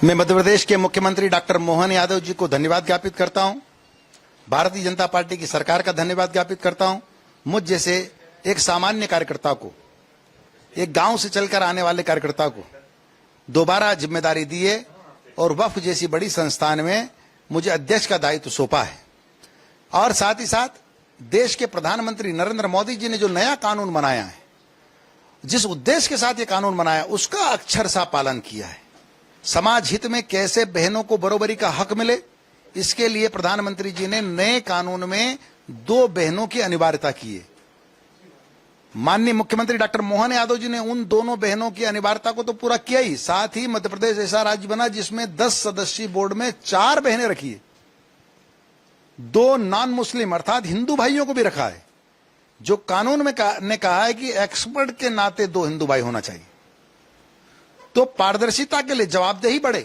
मैं मध्य प्रदेश के मुख्यमंत्री डॉक्टर मोहन यादव जी को धन्यवाद ज्ञापित करता हूं। भारतीय जनता पार्टी की सरकार का धन्यवाद ज्ञापित करता हूं। मुझ जैसे एक सामान्य कार्यकर्ता को, एक गांव से चलकर आने वाले कार्यकर्ता को दोबारा जिम्मेदारी दिए और वक्फ जैसी बड़ी संस्थान में मुझे अध्यक्ष का दायित्व सौंपा है। और साथ ही साथ देश के प्रधानमंत्री नरेंद्र मोदी जी ने जो नया कानून बनाया है, जिस उद्देश्य के साथ ये कानून बनाया, उसका अक्षरशः पालन किया है। समाज हित में कैसे बहनों को बराबरी का हक मिले, इसके लिए प्रधानमंत्री जी ने नए कानून में 2 बहनों की अनिवार्यता की है। माननीय मुख्यमंत्री डॉक्टर मोहन यादव जी ने उन दोनों बहनों की अनिवार्यता को तो पूरा किया ही, साथ ही मध्य प्रदेश ऐसा राज्य बना जिसमें 10 सदस्यीय बोर्ड में 4 बहनें रखी है। 2 नॉन मुस्लिम अर्थात हिंदू भाइयों को भी रखा है। जो कानून में ने कहा है कि एक्सपर्ट के नाते 2 हिंदू भाई होना चाहिए। तो पारदर्शिता के लिए जवाबदेही बढ़े,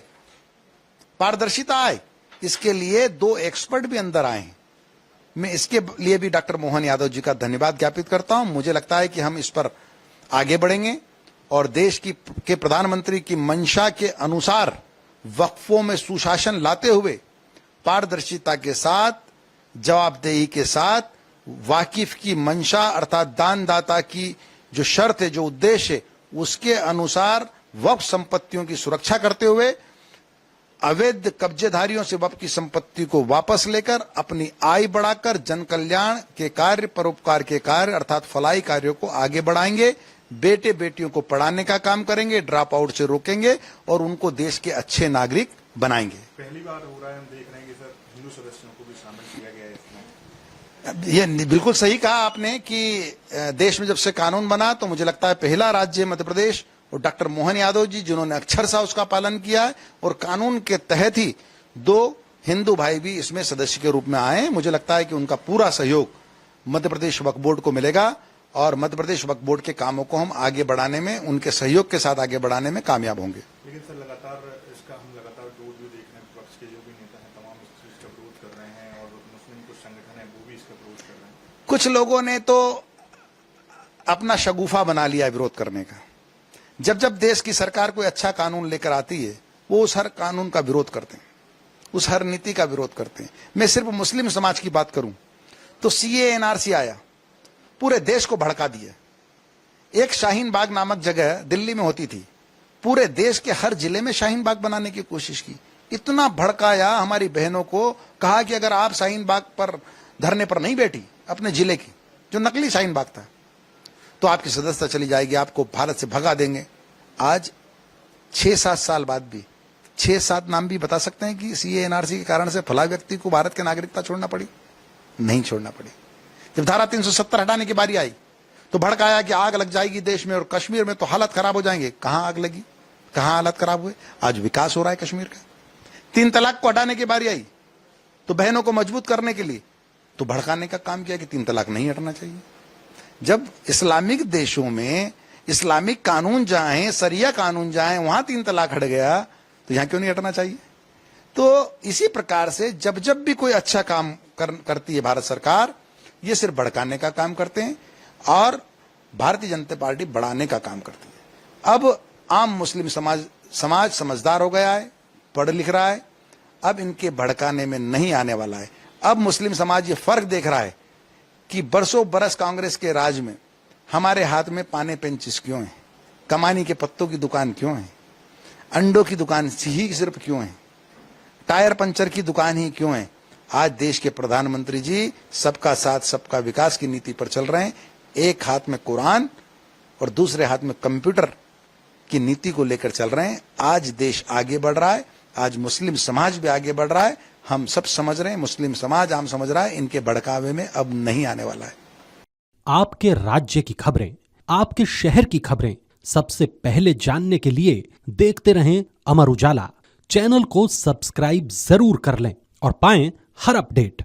पारदर्शिता आए, इसके लिए 2 एक्सपर्ट भी अंदर आए हैं। मैं इसके लिए भी डॉक्टर मोहन यादव जी का धन्यवाद ज्ञापित करता हूं। मुझे लगता है कि हम इस पर आगे बढ़ेंगे और देश के प्रधानमंत्री की मंशा के अनुसार वक्फों में सुशासन लाते हुए पारदर्शिता के साथ, जवाबदेही के साथ, वाकिफ की मंशा अर्थात दानदाता की जो शर्त है, जो उद्देश्य है, उसके अनुसार वक्फ संपत्तियों की सुरक्षा करते हुए अवैध कब्जेधारियों से वक्फ की संपत्ति को वापस लेकर अपनी आय बढ़ाकर जन कल्याण के कार्य, परोपकार के कार्य अर्थात फलाई कार्यों को आगे बढ़ाएंगे। बेटे बेटियों को पढ़ाने का काम करेंगे, ड्रॉप आउट से रोकेंगे और उनको देश के अच्छे नागरिक बनाएंगे। पहली बार हो रहा है, हम देख रहे हैं कि सर हिंदू सदस्यों को भी शामिल किया गया है इसमें। ये बिल्कुल सही कहा आपने कि देश में जब से कानून बना तो मुझे लगता है पहला राज्य मध्य प्रदेश और डॉक्टर मोहन यादव जी जिन्होंने अक्षरशः उसका पालन किया है और कानून के तहत ही 2 हिंदू भाई भी इसमें सदस्य के रूप में आए। मुझे लगता है कि उनका पूरा सहयोग मध्य प्रदेश वक्फ बोर्ड को मिलेगा और मध्य प्रदेश वक्फ बोर्ड के कामों को हम आगे बढ़ाने में, उनके सहयोग के साथ आगे बढ़ाने में कामयाब होंगे। लेकिन सर हम लगातार विरोध भी देख रहे हैं, विपक्ष के जो भी नेता हैं तमाम इसका विरोध कर रहे हैं और मुस्लिम कुछ संगठन है वो भी इसका विरोध कर रहे हैं। कुछ लोगों ने तो अपना शगुफा बना लिया विरोध करने का। जब देश की सरकार कोई अच्छा कानून लेकर आती है, वो उस हर कानून का विरोध करते हैं, उस हर नीति का विरोध करते हैं। मैं सिर्फ मुस्लिम समाज की बात करूं तो सीए एनआरसी आया, पूरे देश को भड़का दिया। एक शाहीन बाग नामक जगह दिल्ली में होती थी, पूरे देश के हर जिले में शाहीन बाग बनाने की कोशिश की। इतना भड़काया हमारी बहनों को, कहा कि अगर आप शाहीन बाग पर धरने पर नहीं बैठी अपने जिले की, जो नकली शाहीन बाग था, तो आपकी सदस्यता चली जाएगी, आपको भारत से भगा देंगे। आज 6-7 साल बाद भी 6-7 नाम भी बता सकते हैं कि सीए एनआरसी के कारण से फला व्यक्ति को भारत की नागरिकता छोड़ना पड़ी? नहीं छोड़ना पड़ी। जब धारा 370 हटाने की बारी आई तो भड़काया कि आग लग जाएगी देश में और कश्मीर में तो हालत खराब हो जाएंगे। कहां आग लगी, कहां हालत खराब हुए? आज विकास हो रहा है कश्मीर का। 3 तलाक को हटाने की बारी आई तो बहनों को मजबूत करने के लिए तो भड़काने का काम किया कि 3 तलाक नहीं हटना चाहिए। जब इस्लामिक देशों में इस्लामिक कानून जहां है, सरिया कानून जहां है, वहां 3 तलाक हट गया तो यहां क्यों नहीं हटना चाहिए? तो इसी प्रकार से जब भी कोई अच्छा काम करती है भारत सरकार, ये सिर्फ भड़काने का काम करते हैं और भारतीय जनता पार्टी बढ़ाने का काम करती है। अब आम मुस्लिम समाज समझदार हो गया है, पढ़ लिख रहा है, अब इनके भड़काने में नहीं आने वाला है। अब मुस्लिम समाज ये फर्क देख रहा है कि बरसों बरस कांग्रेस के राज में हमारे हाथ में पाने पेंचिस क्यों है, कमानी के पत्तों की दुकान क्यों है, अंडों की दुकान ही सिर्फ क्यों है, टायर पंचर की दुकान ही क्यों है। आज देश के प्रधानमंत्री जी सबका साथ सबका विकास की नीति पर चल रहे हैं। एक हाथ में कुरान और दूसरे हाथ में कंप्यूटर की नीति को लेकर चल रहे हैं। आज देश आगे बढ़ रहा है, आज मुस्लिम समाज भी आगे बढ़ रहा है। हम सब समझ रहे हैं, मुस्लिम समाज आम समझ रहा है, इनके भड़कावे में अब नहीं आने वाला है। आपके राज्य की खबरें, आपके शहर की खबरें सबसे पहले जानने के लिए देखते रहें अमर उजाला। चैनल को सब्सक्राइब जरूर कर लें और पाएं हर अपडेट।